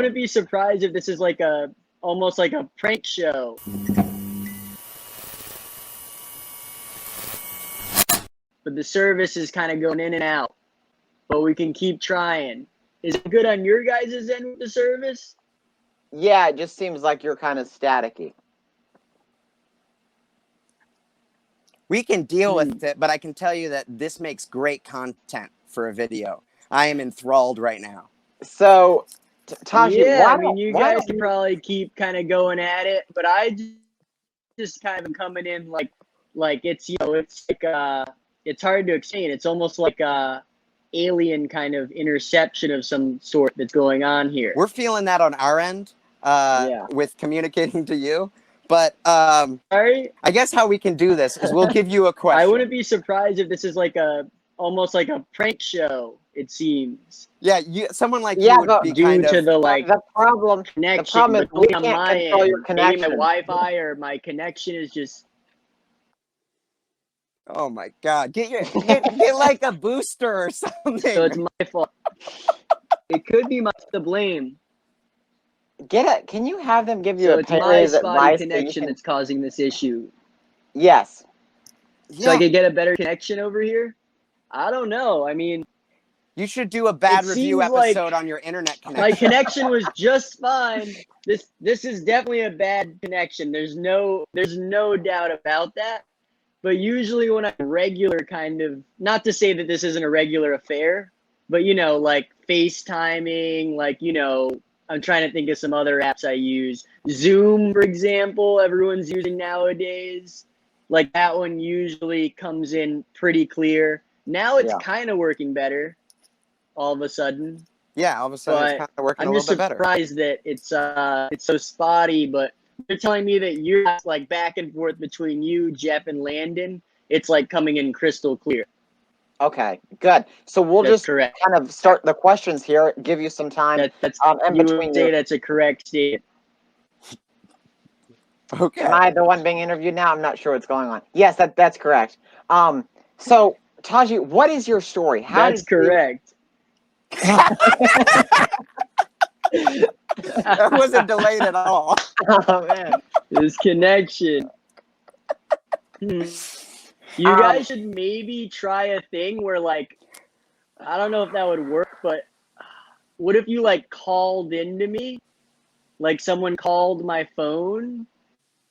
wouldn't be surprised if this is like almost like a prank show. But the service is kind of going in and out. But we can keep trying. Is it good on your guys' end with the service? Yeah, it just seems like you're kind of staticky. We can deal with it, but I can tell you that this makes great content for a video. I am enthralled right now. So, Taji, yeah, why I mean, you guys can probably keep kind of going at it, but I just kind of coming in like it's, you know, it's like it's hard to explain. It's almost like a alien kind of interception of some sort that's going on here. We're feeling that on our end, Yeah. with communicating to you. But Sorry? I guess how we can do this is we'll give you a question. I wouldn't be surprised if this is like almost like a prank show, it seems. Yeah, someone like you would be due kind to of the like the problem. connection. The problem is we can't control your Maybe connection. my Wi-Fi or my connection is just. Oh my God! Get like a booster or something. So it's my fault. It could be my to blame. Can you have them give you So a it's my parent's spotty advice connection that's causing this issue. Yes. So I could get a better connection over here? I don't know. I mean, you should do a bad review episode on your internet connection. My connection was just fine. This is definitely a bad connection. There's no doubt about that. But usually when I'm regular kind of, not to say that this isn't a regular affair, but you know, like FaceTiming, like, you know, I'm trying to think of some other apps I use. Zoom, for example, everyone's using nowadays. Like that one usually comes in pretty clear. Now it's kind of working better all of a sudden. Yeah, all of a sudden it's kind of working a little bit better. I'm just surprised that it's so spotty, but you're telling me that you're like back and forth between you, Jeff, and Landon. It's like coming in crystal clear. Okay, good. So we'll just kind of start the questions here, give you some time. That's in between. Say that's a correct statement. Okay. Am I the one being interviewed now? I'm not sure what's going on. Yes, that's correct. So Taji, what is your story? That's correct. That wasn't delayed at all. Oh man, this connection. You guys should maybe try a thing where, like, I don't know if that would work, but what if you like called into me, like someone called my phone,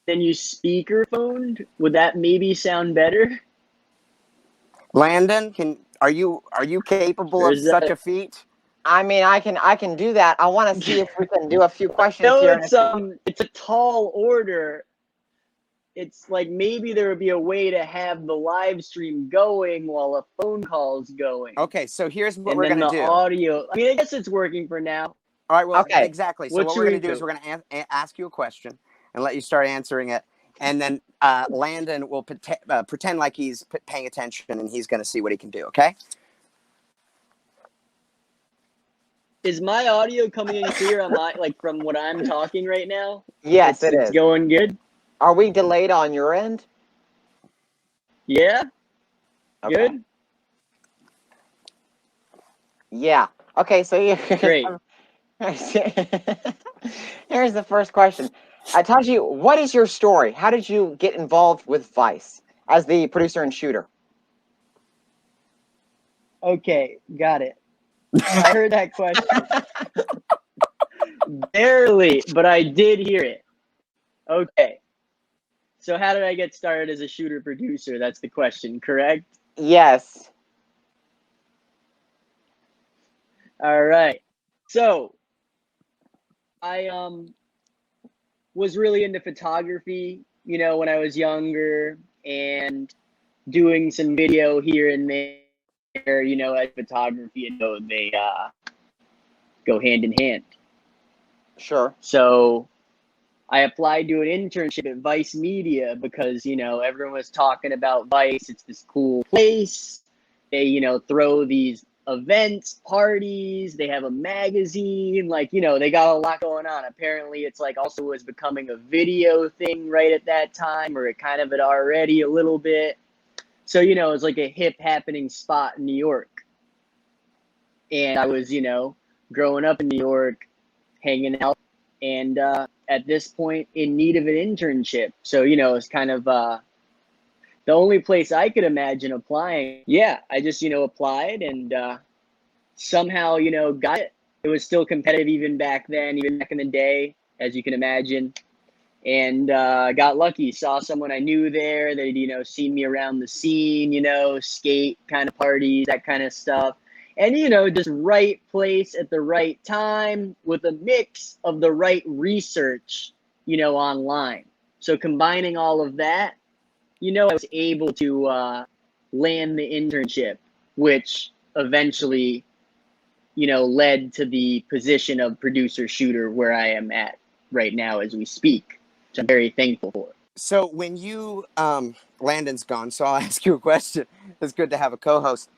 then you speakerphoned? Would that maybe sound better? Landon, are you capable of such a feat? I mean, I can do that. I want to see if we can do a few questions here. It's a tall order. It's like maybe there would be a way to have the live stream going while a phone call is going. Okay, so here's what we're gonna do. And the audio. I mean, I guess it's working for now. All right. Well, okay. Exactly. So what we're gonna do is we're gonna ask you a question and let you start answering it, and then Landon will pretend like he's paying attention and he's gonna see what he can do. Okay. Is my audio coming in clear on from what I'm talking right now? Yes, it's going good. Are we delayed on your end? Yeah. Okay. Good. Yeah. Okay. So great. Here's the first question. Taji, what is your story? How did you get involved with Vice as the producer and shooter? Okay, got it. I heard that question. Barely, but I did hear it. Okay. So how did I get started as a shooter producer? That's the question, correct? Yes. All right. So I was really into photography, you know, when I was younger, and doing some video here and there, you know, like photography and they go hand in hand. Sure. So I applied to an internship at Vice Media because, you know, everyone was talking about Vice. It's this cool place. They, you know, throw these events, parties. They have a magazine. Like, you know, they got a lot going on. Apparently, it's like also was becoming a video thing right at that time, or it kind of had already a little bit. So, you know, it's like a hip happening spot in New York. And I was, you know, growing up in New York, hanging out, and at this point in need of an internship. So, it's kind of the only place I could imagine applying. Yeah, I just, applied and somehow, got it. It was still competitive even back then, even back in the day, as you can imagine. And got lucky, saw someone I knew there. They'd, seen me around the scene, skate kind of parties, that kind of stuff. And, just right place at the right time with a mix of the right research, online. So combining all of that, I was able to land the internship, which eventually, led to the position of producer shooter where I am at right now as we speak, which I'm very thankful for. So when you, Landon's gone, so I'll ask you a question. It's good to have a co-host.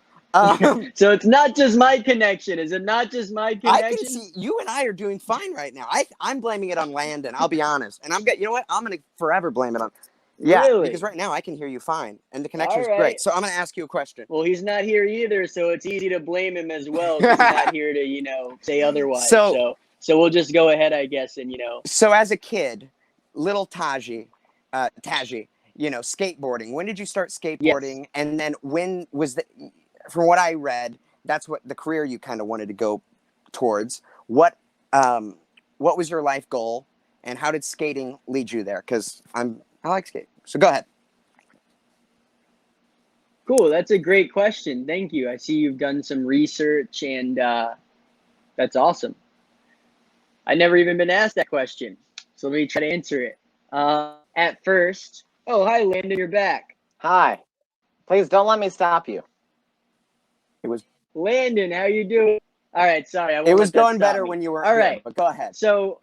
So it's not just my connection. Is it not just my connection? I can see you and I are doing fine right now. I'm blaming it on Landon. I'll be honest, and you know what? I'm gonna forever blame it on. Yeah, Really? because right now I can hear you fine, and the connection is All right. great. So I'm gonna ask you a question. Well, he's not here either, so it's easy to blame him as well. 'Cause he's not here to, say otherwise. So we'll just go ahead, I guess, and So as a kid, little Taji, skateboarding. When did you start skateboarding? Yes. And then when was from what I read, that's what the career you kind of wanted to go towards. What was your life goal, and how did skating lead you there? Because I like skating. So go ahead. Cool. That's a great question. Thank you. I see you've done some research, and that's awesome. I never even been asked that question, so let me try to answer it. At first, hi, Landon, you're back. Hi. Please don't let me stop you. It was Landon, how you doing? All right, sorry. It was going better when you weren't all here, right, but go ahead. So,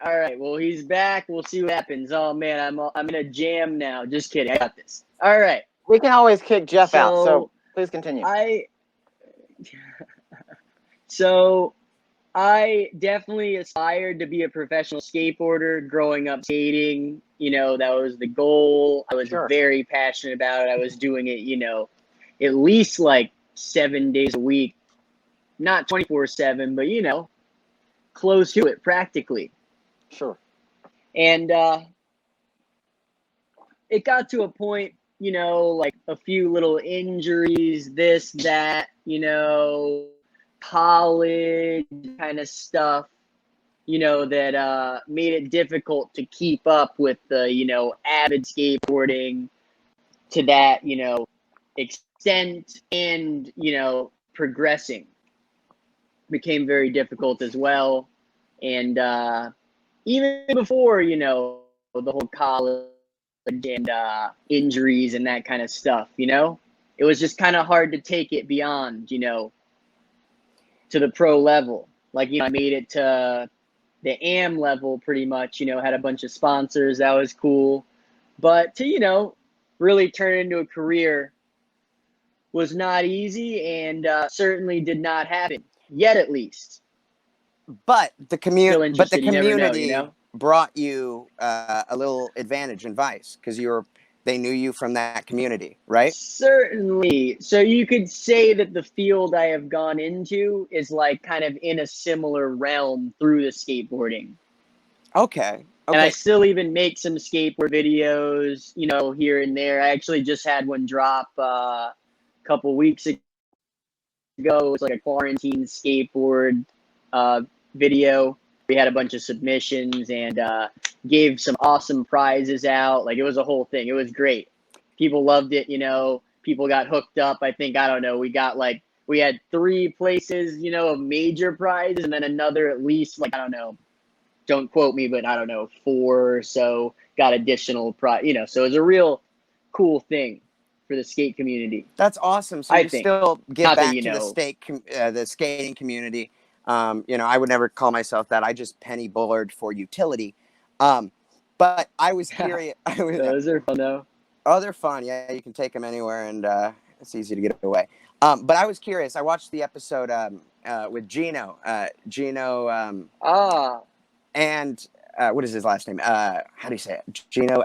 all right, well, he's back. We'll see what happens. Oh man, I'm in a jam now. Just kidding. I got this. All right. We can always kick Jeff out, so please continue. So I definitely aspired to be a professional skateboarder growing up skating. That was the goal. I was very passionate about it. I was doing it, at least like 7 days a week, not 24/7, but, close to it practically. Sure. And it got to a point, like a few little injuries, this, that, college kind of stuff, that made it difficult to keep up with the, avid skateboarding to that, extent, and, progressing became very difficult as well. And even before, the whole college and injuries and that kind of stuff, it was just kind of hard to take it beyond, to the pro level. Like, I made it to the AM level pretty much, had a bunch of sponsors. That was cool. But to, really turn into a career was not easy, and certainly did not happen yet, at least. But the community know? brought you a little advantage in Vice because they knew you from that community, right? Certainly. So you could say that the field I have gone into is like kind of in a similar realm through the skateboarding. Okay. And I still even make some skateboard videos, here and there. I actually just had one drop a couple weeks ago. It's like a quarantine skateboard video. We had a bunch of submissions and gave some awesome prizes out. Like, it was a whole thing. It was great. People loved it, people got hooked up. I think, I don't know, we had 3 places, of major prizes, and then another at least, like, I don't know, don't quote me, but I don't know, 4 or so got additional prize, so it was a real cool thing for the skate community. That's awesome. So you still give back to the skating community. I would never call myself that. I just penny bullered for utility. But I was curious. Those are fun, though. Oh, they're fun. Yeah, you can take them anywhere, and it's easy to get away. But I was curious. I watched the episode with Gino. And what is his last name? How do you say it? Gino.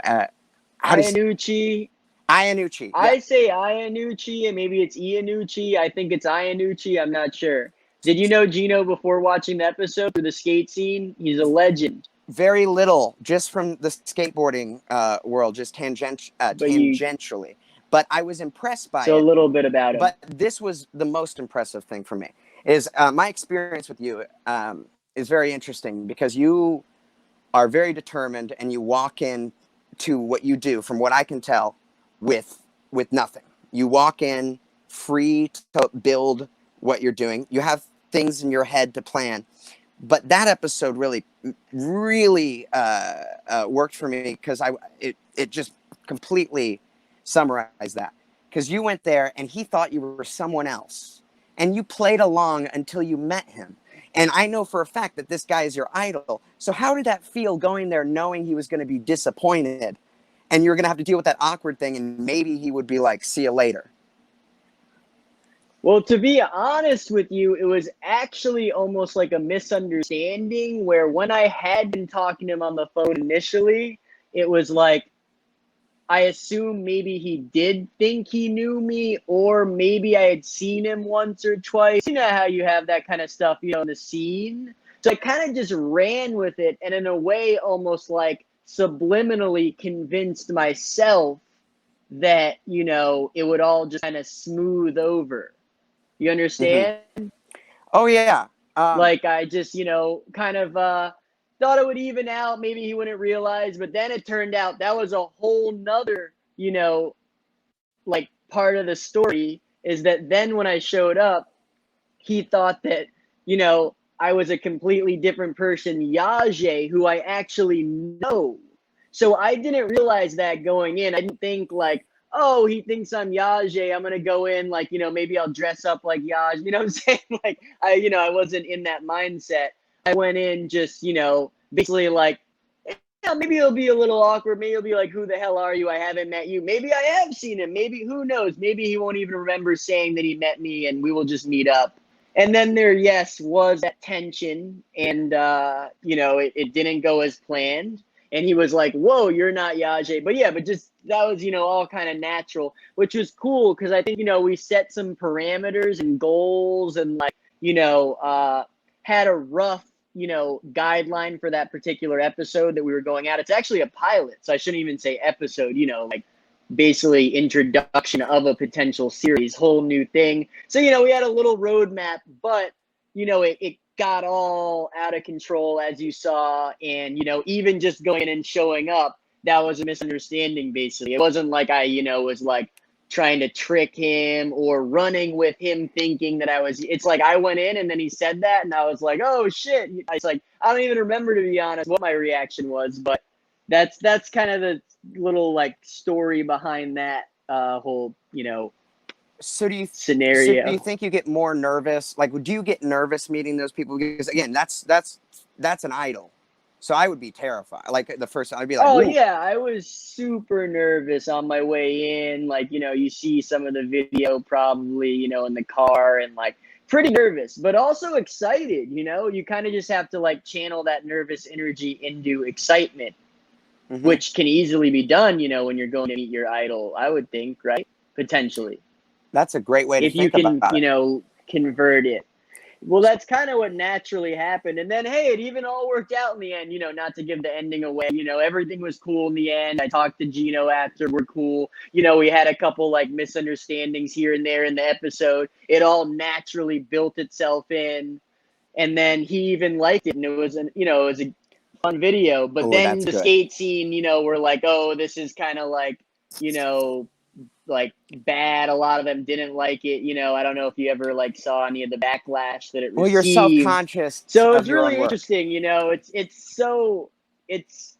Iannucci. Iannucci. Yeah. I say Iannucci, and maybe it's Iannucci. I think it's Iannucci. I'm not sure. Did you know Gino before watching the episode for the skate scene? He's a legend. Very little, just from the skateboarding world, just But you tangentially. But I was impressed by so a it. little bit about him. But this was the most impressive thing for me. Is my experience with you is very interesting because you are very determined and you walk in to what you do, from what I can tell, with nothing. You walk in free to build what you're doing. You have things in your head to plan. But that episode really worked for me because it just completely summarized that. Because you went there and he thought you were someone else, and you played along until you met him. And I know for a fact that this guy is your idol. So how did that feel, going there knowing he was going to be disappointed and you're going to have to deal with that awkward thing, and maybe he would be like, see you later? Well, to be honest with you, it was actually almost like a misunderstanding where when I had been talking to him on the phone initially, it was like, I assume maybe he did think he knew me, or maybe I had seen him once or twice. You know how you have that kind of stuff, in the scene. So I kind of just ran with it, and in a way, almost like subliminally convinced myself that, it would all just kind of smooth over. You understand? Mm-hmm. Oh, yeah. Like I just, kind of thought it would even out. Maybe he wouldn't realize, but then it turned out that was a whole nother, like part of the story, is that then when I showed up, he thought that, I was a completely different person, Yaje, who I actually know. So I didn't realize that going in. I didn't think like, oh, he thinks I'm Yaje. I'm gonna go in like, maybe I'll dress up like Yaj. You know what I'm saying? Like I wasn't in that mindset. I went in just, basically like, maybe it'll be a little awkward. Maybe it'll be like, who the hell are you? I haven't met you. Maybe I have seen him. Maybe, who knows? Maybe he won't even remember saying that he met me, and we will just meet up. And then there, yes, was that tension, and it didn't go as planned. And he was like, "Whoa, you're not Yaje." But yeah, but just that was, all kind of natural, which was cool because I think, we set some parameters and goals, and like, had a rough, guideline for that particular episode that we were going at. It's actually a pilot, so I shouldn't even say episode, like basically introduction of a potential series, whole new thing. So, we had a little roadmap, but, it got all out of control, as you saw. And, even just going in and showing up, that was a misunderstanding, basically. It wasn't like I, was like trying to trick him or running with him thinking that it's like I went in and then he said that and I was like, oh shit. It's like, I don't even remember, to be honest, what my reaction was, but that's kind of the little like story behind that whole, scenario. So do you think you get more nervous? Like, do you get nervous meeting those people? Because again, that's an idol. So I would be terrified. Like the first time I'd be like, Oh ooh. yeah, I was super nervous on my way in. Like, you see some of the video probably, in the car, and like pretty nervous, but also excited, you kind of just have to like channel that nervous energy into excitement, Mm-hmm. which can easily be done, when you're going to meet your idol, I would think, right? Potentially. That's a great way to If you think can, about it. convert it. Well, that's kind of what naturally happened. And then, hey, it even all worked out in the end, not to give the ending away. Everything was cool in the end. I talked to Gino after. We're cool. We had a couple like misunderstandings here and there in the episode. It all naturally built itself in. And then he even liked it. And it was a fun video. But Oh, then that's the good. skate scene, we're like, oh, this is kind of like, like bad. A lot of them didn't like it. I don't know if you ever like saw any of the backlash that it received. Well, you're self-conscious So of it's your really own work. interesting. It's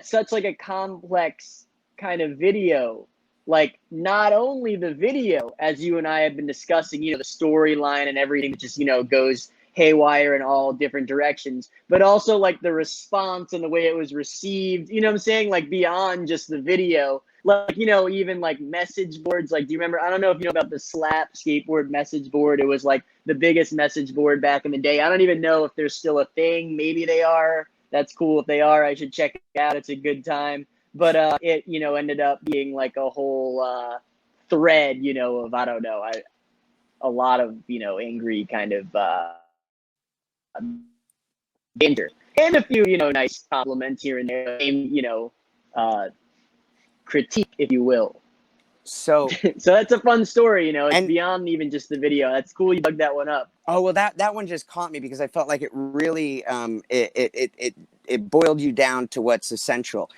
such like a complex kind of video. Like not only the video, as you and I have been discussing, the storyline and everything just, goes haywire in all different directions, but also like the response and the way it was received, what I'm saying? Like beyond just the video, like, even like message boards. Like, do you remember, I don't know if you know about the Slap skateboard message board. It was like the biggest message board back in the day. I don't even know if there's still a thing. Maybe they are. That's cool. If they are, I should check it out. It's a good time. But it, ended up being like a whole thread, of, I don't know. a lot of, angry kind of banter. And a few, nice compliments here and there, critique, if you will. So So that's a fun story, it's and- beyond even just the video. That's cool you dug that one up. Oh, well, that one just caught me because I felt like it really it boiled you down to what's essential.